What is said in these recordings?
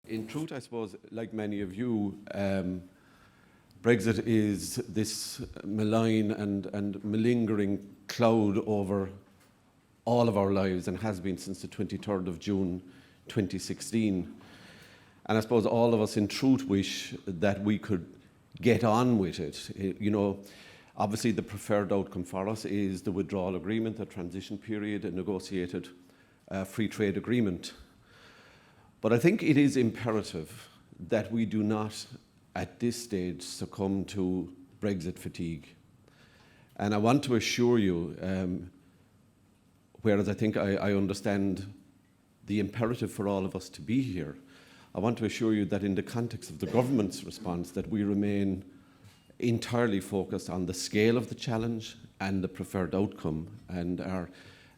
In truth, I suppose, like many of you, Brexit is this malign and malingering cloud over all of our lives and has been since the 23rd of June 2016. And I suppose all of us in truth wish that we could get on with it. You know, obviously the preferred outcome for us is the withdrawal agreement, a transition period, a negotiated free trade agreement. But I think it is imperative that we do not, at this stage, succumb to Brexit fatigue. And I want to assure you, whereas I think I understand the imperative for all of us to be here, I want to assure you that in the context of the government's response, that we remain entirely focused on the scale of the challenge and the preferred outcome, and are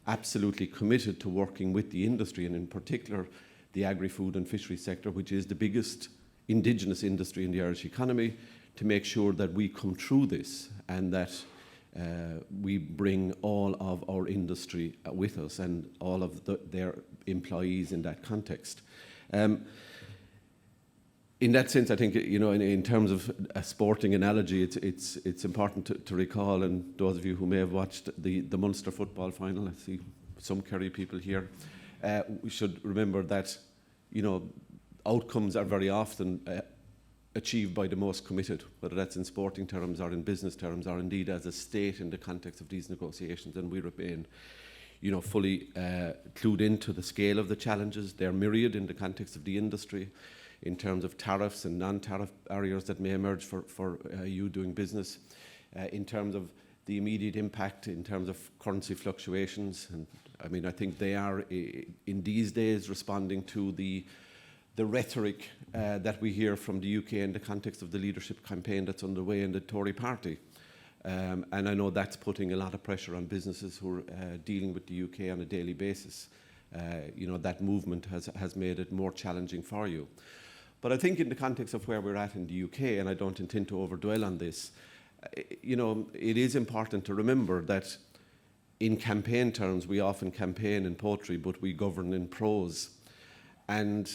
absolutely committed to working with the industry, and in particular the agri-food and fishery sector, which is the biggest indigenous industry in the Irish economy, to make sure that we come through this and that we bring all of our industry with us and all of their employees in that context. In that sense, I think, you know, in terms of a sporting analogy, it's important to recall, and those of you who may have watched the Munster football final, I see some Kerry people here, we should remember that, you know, outcomes are very often achieved by the most committed, whether that's in sporting terms or in business terms, or indeed as a state in the context of these negotiations. And we remain, you know, fully clued into the scale of the challenges. They're myriad in the context of the industry, in terms of tariffs and non-tariff barriers that may emerge for you doing business, in terms of the immediate impact in terms of currency fluctuations. And I mean, I think they are in these days responding to the rhetoric that we hear from the UK in the context of the leadership campaign that's underway in the Tory party. And I know that's putting a lot of pressure on businesses who are dealing with the UK on a daily basis. You know, that movement has made it more challenging for you. But I think in the context of where we're at in the UK, and I don't intend to overdwell on this, you know, it is important to remember that in campaign terms, we often campaign in poetry, but we govern in prose. And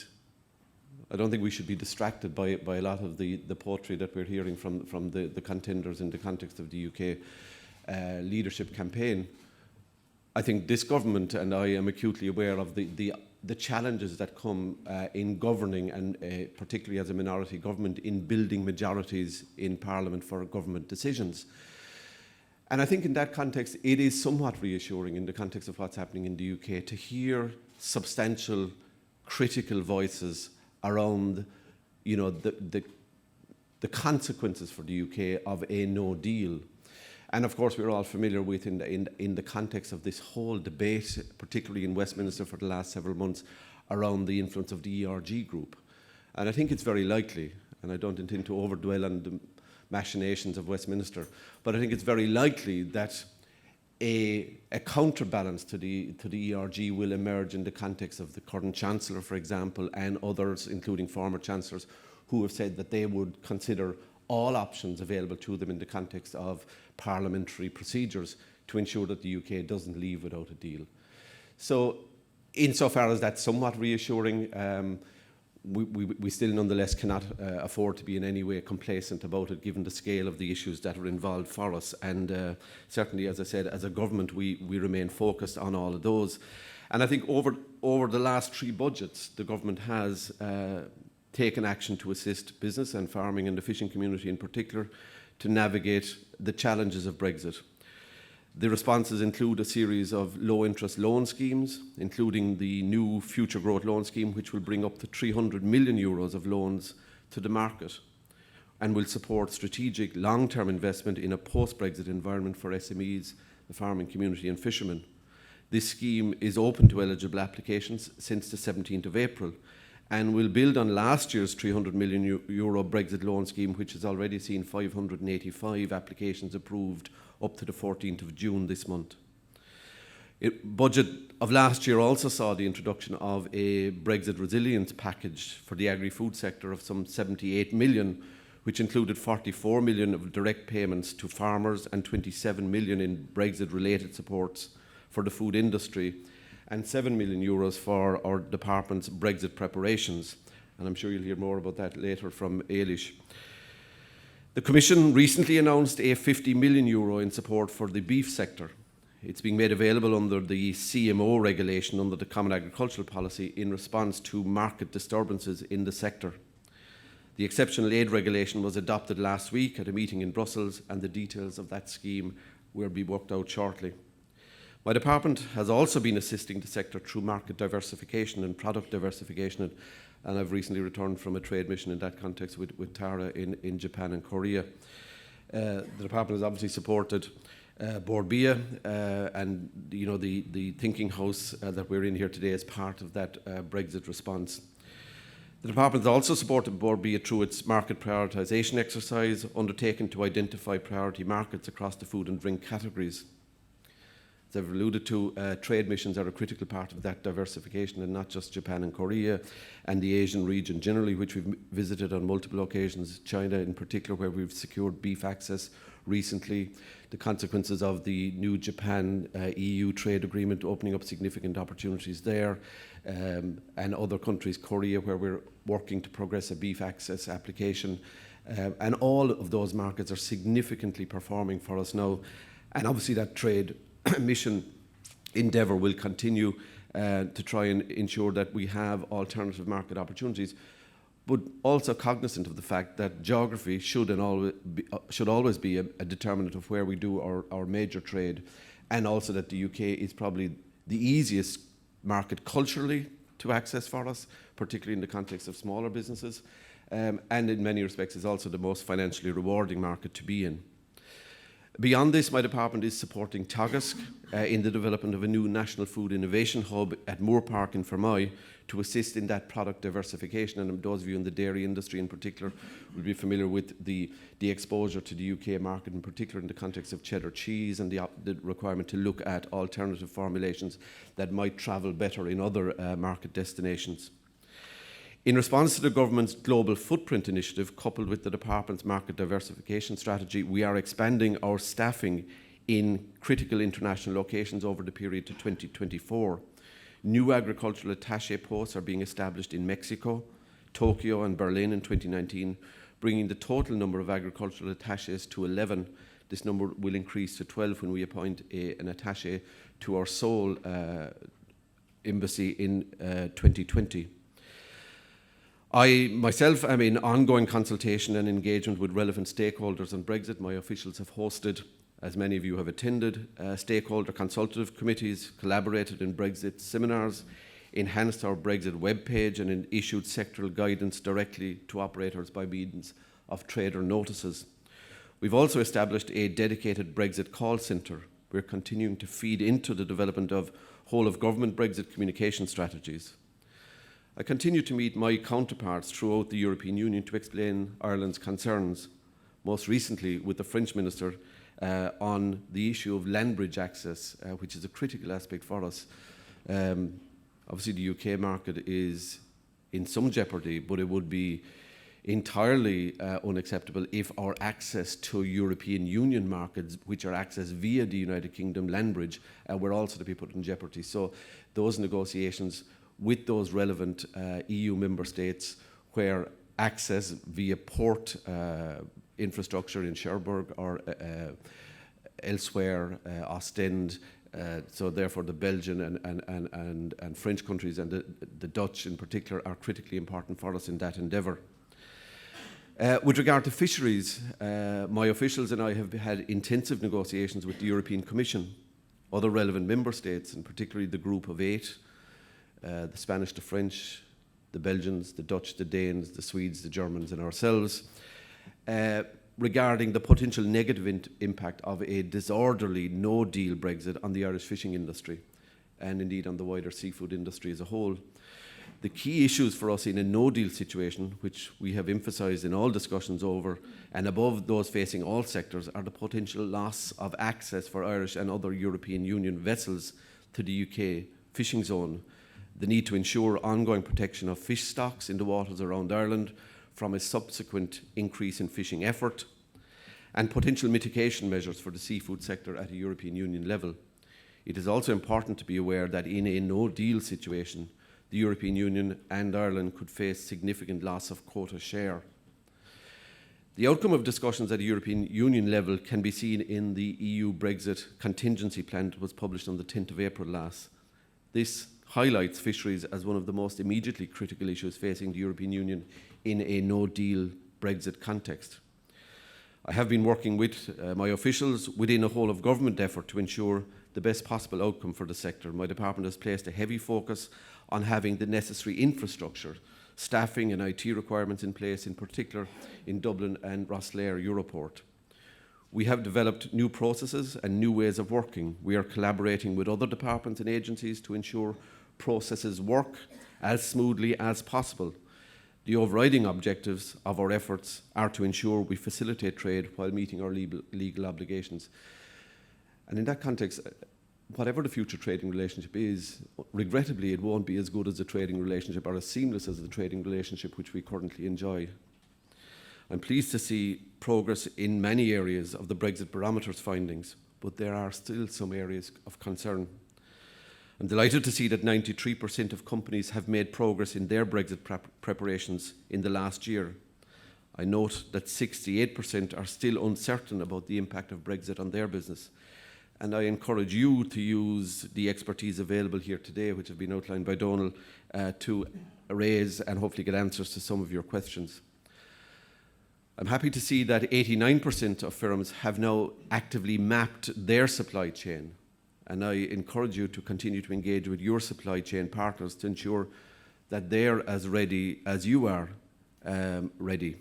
I don't think we should be distracted by a lot of the poetry that we're hearing from the contenders in the context of the UK leadership campaign. I think this government, and I am acutely aware of the challenges that come in governing, and particularly as a minority government, in building majorities in Parliament for government decisions. And I think in that context, it is somewhat reassuring in the context of what's happening in the UK to hear substantial critical voices around, you know, the consequences for the UK of a no deal. And of course, we're all familiar with in the context of this whole debate, particularly in Westminster for the last several months, around the influence of the ERG group. And I think it's very likely, and I don't intend to overdwell on the machinations of Westminster, but I think it's very likely that a counterbalance to the ERG will emerge in the context of the current Chancellor, for example, and others, including former Chancellors, who have said that they would consider all options available to them in the context of parliamentary procedures to ensure that the UK doesn't leave without a deal. So insofar as that's somewhat reassuring, we still nonetheless cannot afford to be in any way complacent about it, given the scale of the issues that are involved for us. And certainly, as I said, as a government, we remain focused on all of those. And I think over the last three budgets, the government has taken action to assist business and farming and the fishing community in particular to navigate the challenges of Brexit. The responses include a series of low-interest loan schemes, including the new Future Growth Loan Scheme, which will bring up to €300 million of loans to the market and will support strategic long-term investment in a post-Brexit environment for SMEs, the farming community and fishermen. This scheme is open to eligible applications since the 17th of April and will build on last year's €300 million Brexit loan scheme, which has already seen 585 applications approved up to the 14th of June this month. Budget of last year also saw the introduction of a Brexit resilience package for the agri-food sector of some 78 million, which included 44 million of direct payments to farmers and 27 million in Brexit-related supports for the food industry, and €7 million for our department's Brexit preparations. and I'm sure you'll hear more about that later from Eilish. The Commission recently announced a €50 million in support for the beef sector. It's being made available under the CMO regulation under the Common Agricultural Policy in response to market disturbances in the sector. The exceptional aid regulation was adopted last week at a meeting in Brussels, and the details of that scheme will be worked out shortly. My department has also been assisting the sector through market diversification and product diversification, and I've recently returned from a trade mission in that context with Tara in Japan and Korea. The department has obviously supported Bord Bia and the thinking house that we're in here today as part of that Brexit response. The department has also supported Bord Bia through its market prioritisation exercise undertaken to identify priority markets across the food and drink categories. As I've alluded to, trade missions are a critical part of that diversification, and not just Japan and Korea and the Asian region generally, which we've visited on multiple occasions, China in particular, where we've secured beef access recently, the consequences of the new Japan-EU trade agreement opening up significant opportunities there, and other countries, Korea, where we're working to progress a beef access application. And all of those markets are significantly performing for us now. And obviously that trade mission endeavour will continue to try and ensure that we have alternative market opportunities, but also cognizant of the fact that geography should always be a determinant of where we do our major trade, and also that the UK is probably the easiest market culturally to access for us, particularly in the context of smaller businesses, and in many respects is also the most financially rewarding market to be in. Beyond this, my department is supporting Teagasc in the development of a new national food innovation hub at Moore Park in Fermoy to assist in that product diversification. And those of you in the dairy industry in particular will be familiar with the exposure to the UK market, in particular in the context of cheddar cheese and the requirement to look at alternative formulations that might travel better in other market destinations. In response to the government's global footprint initiative, coupled with the department's market diversification strategy, we are expanding our staffing in critical international locations over the period to 2024. New agricultural attaché posts are being established in Mexico, Tokyo and Berlin in 2019, bringing the total number of agricultural attachés to 11. This number will increase to 12 when we appoint an attaché to our Seoul embassy in 2020. I myself am in ongoing consultation and engagement with relevant stakeholders on Brexit. My officials have hosted, as many of you have attended, stakeholder consultative committees, collaborated in Brexit seminars, enhanced our Brexit webpage, and issued sectoral guidance directly to operators by means of trader notices. We've also established a dedicated Brexit call centre. We're continuing to feed into the development of whole-of-government Brexit communication strategies. I continue to meet my counterparts throughout the European Union to explain Ireland's concerns, most recently with the French Minister on the issue of land bridge access, which is a critical aspect for us. Obviously the UK market is in some jeopardy, but it would be entirely unacceptable if our access to European Union markets, which are accessed via the United Kingdom land bridge, were also to be put in jeopardy. So those negotiations with those relevant EU member states where access via port infrastructure in Cherbourg or elsewhere, Ostend, so therefore the Belgian and French countries and the Dutch in particular are critically important for us in that endeavour. With regard to fisheries, my officials and I have had intensive negotiations with the European Commission, other relevant member states, and particularly the Group of 8, the Spanish, the French, the Belgians, the Dutch, the Danes, the Swedes, the Germans and ourselves, regarding the potential negative impact of a disorderly no-deal Brexit on the Irish fishing industry and indeed on the wider seafood industry as a whole. The key issues for us in a no-deal situation, which we have emphasised in all discussions over and above those facing all sectors, are the potential loss of access for Irish and other European Union vessels to the UK fishing zone, the need to ensure ongoing protection of fish stocks in the waters around Ireland from a subsequent increase in fishing effort, and potential mitigation measures for the seafood sector at a European Union level. It is also important to be aware that in a no-deal situation, the European Union and Ireland could face significant loss of quota share. The outcome of discussions at a European Union level can be seen in the EU Brexit contingency plan that was published on the 10th of April last. This highlights fisheries as one of the most immediately critical issues facing the European Union in a no-deal Brexit context. I have been working with my officials within a whole-of-government effort to ensure the best possible outcome for the sector. My department has placed a heavy focus on having the necessary infrastructure, staffing and IT requirements in place, in particular in Dublin and Rosslare Europort. We have developed new processes and new ways of working. We are collaborating with other departments and agencies to ensure processes work as smoothly as possible. The overriding objectives of our efforts are to ensure we facilitate trade while meeting our legal obligations. And in that context, whatever the future trading relationship is, regrettably, it won't be as good as the trading relationship or as seamless as the trading relationship which we currently enjoy. I'm pleased to see progress in many areas of the Brexit Barometer's findings, but there are still some areas of concern. I'm delighted to see that 93% of companies have made progress in their Brexit preparations in the last year. I note that 68% are still uncertain about the impact of Brexit on their business. And I encourage you to use the expertise available here today, which have been outlined by Donal, to raise and hopefully get answers to some of your questions. I'm happy to see that 89% of firms have now actively mapped their supply chain. And I encourage you to continue to engage with your supply chain partners to ensure that they're as ready as you are ready.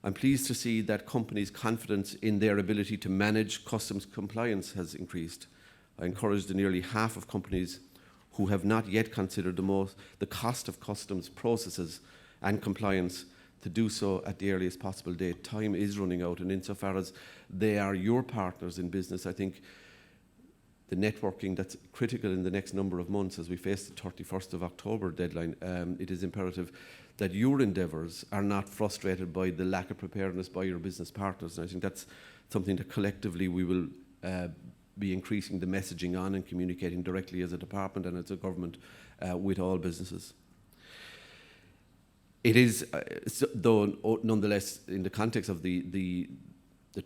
I'm pleased to see that companies' confidence in their ability to manage customs compliance has increased. I encourage the nearly half of companies who have not yet considered the cost of customs processes and compliance to do so at the earliest possible date. Time is running out, and insofar as they are your partners in business, I think the networking that's critical in the next number of months as we face the 31st of October deadline, it is imperative that your endeavours are not frustrated by the lack of preparedness by your business partners. And I think that's something that collectively we will be increasing the messaging on and communicating directly as a department and as a government with all businesses. It is, though, nonetheless, in the context of the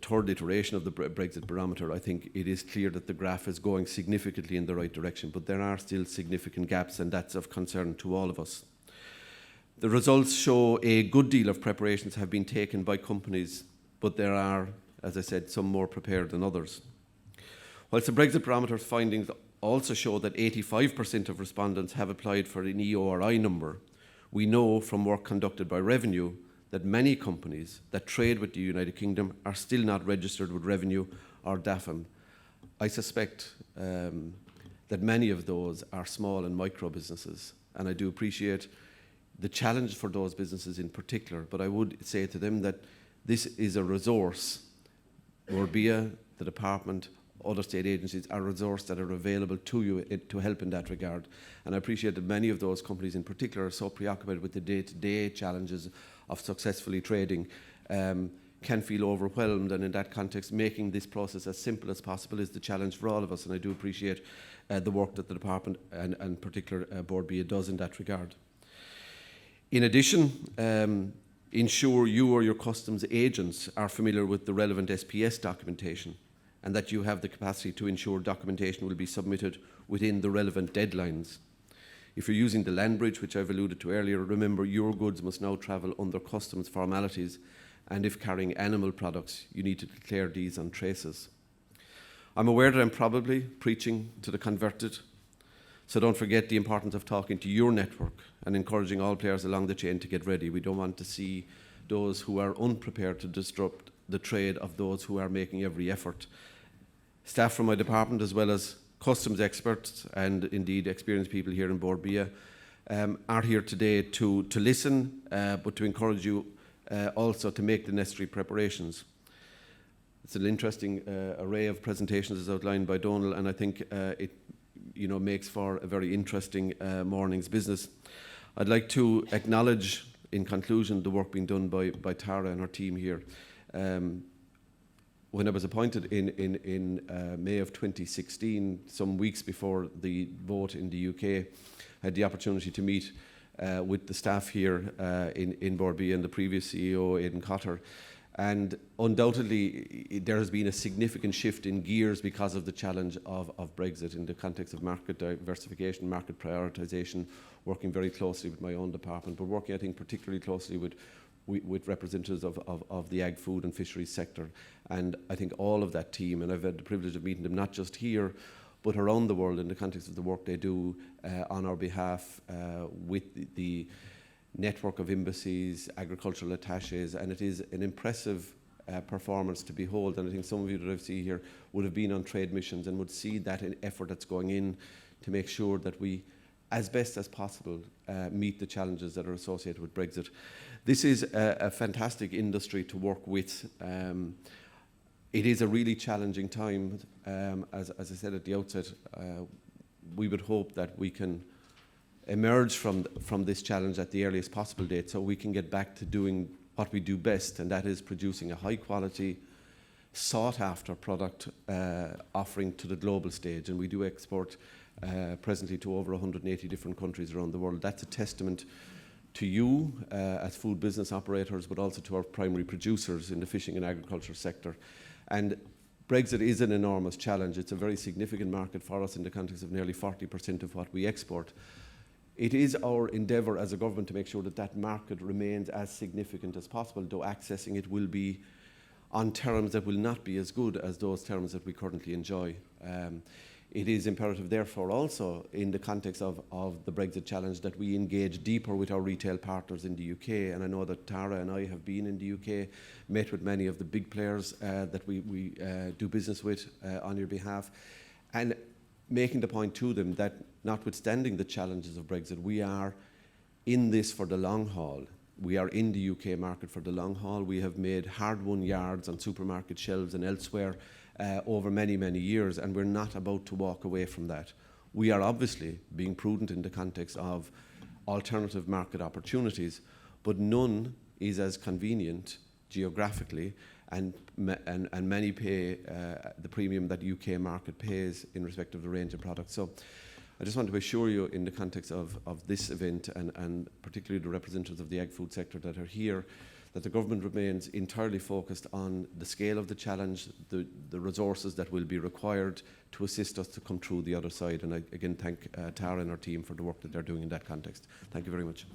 third iteration of the Brexit Barometer, I think it is clear that the graph is going significantly in the right direction, but there are still significant gaps, and that's of concern to all of us. The results show a good deal of preparations have been taken by companies, but there are, as I said, some more prepared than others. Whilst the Brexit Barometer's findings also show that 85% of respondents have applied for an EORI number, we know from work conducted by Revenue that many companies that trade with the United Kingdom are still not registered with Revenue or DAFM. I suspect that many of those are small and micro businesses, and I do appreciate the challenge for those businesses in particular, but I would say to them that this is a resource. Bord Bia, the department, other state agencies are a resource that are available to you to help in that regard. And I appreciate that many of those companies in particular are so preoccupied with the day-to-day challenges of successfully trading, can feel overwhelmed, and in that context making this process as simple as possible is the challenge for all of us, and I do appreciate the work that the department and in particular Bord Bia does in that regard. In addition, ensure you or your customs agents are familiar with the relevant SPS documentation and that you have the capacity to ensure documentation will be submitted within the relevant deadlines. If you're using the land bridge, which I've alluded to earlier, remember your goods must now travel under customs formalities, and if carrying animal products, you need to declare these on traces. I'm aware that I'm probably preaching to the converted, so don't forget the importance of talking to your network and encouraging all players along the chain to get ready. We don't want to see those who are unprepared to disrupt the trade of those who are making every effort. Staff from my department, as well as customs experts and indeed experienced people here in Bord Bia, are here today to listen, but to encourage you also to make the necessary preparations. It's an interesting array of presentations as outlined by Donal, and I think it makes for a very interesting morning's business. I'd like to acknowledge, in conclusion, the work being done by Tara and her team here. when I was appointed in May of 2016, some weeks before the vote in the UK, I had the opportunity to meet with the staff here in Bord Bia and the previous CEO, Aidan Cotter. And undoubtedly, there has been a significant shift in gears because of the challenge of Brexit in the context of market diversification, market prioritisation, working very closely with my own department, but working, I think, particularly closely with representatives of the ag, food and fisheries sector. And I think all of that team, and I've had the privilege of meeting them not just here, but around the world in the context of the work they do on our behalf with the network of embassies, agricultural attaches, and it is an impressive performance to behold. And I think some of you that I've seen here would have been on trade missions and would see that effort that's going in to make sure that we, as best as possible, meet the challenges that are associated with Brexit. This is a fantastic industry to work with. It is a really challenging time. As I said at the outset, we would hope that we can emerge from this challenge at the earliest possible date so we can get back to doing what we do best, and that is producing a high quality, sought after product offering to the global stage. And we do export presently to over 180 different countries around the world. That's a testament to you as food business operators, but also to our primary producers in the fishing and agriculture sector. And Brexit is an enormous challenge. It's a very significant market for us in the context of nearly 40% of what we export. It is our endeavour as a government to make sure that that market remains as significant as possible, though accessing it will be on terms that will not be as good as those terms that we currently enjoy. It is imperative, therefore, also in the context of the Brexit challenge that we engage deeper with our retail partners in the UK. And I know that Tara and I have been in the UK, met with many of the big players that we do business with on your behalf, and making the point to them that notwithstanding the challenges of Brexit, we are in this for the long haul. We are in the UK market for the long haul. We have made hard-won yards on supermarket shelves and elsewhere over many, many years, and we're not about to walk away from that. We are obviously being prudent in the context of alternative market opportunities, but none is as convenient geographically, and many pay the premium that the UK market pays in respect of the range of products. So I just want to assure you in the context of this event, and particularly the representatives of the ag-food sector that are here, that the government remains entirely focused on the scale of the challenge, the resources that will be required to assist us to come through the other side. And I again thank Tara and our team for the work that they're doing in that context. Thank you very much.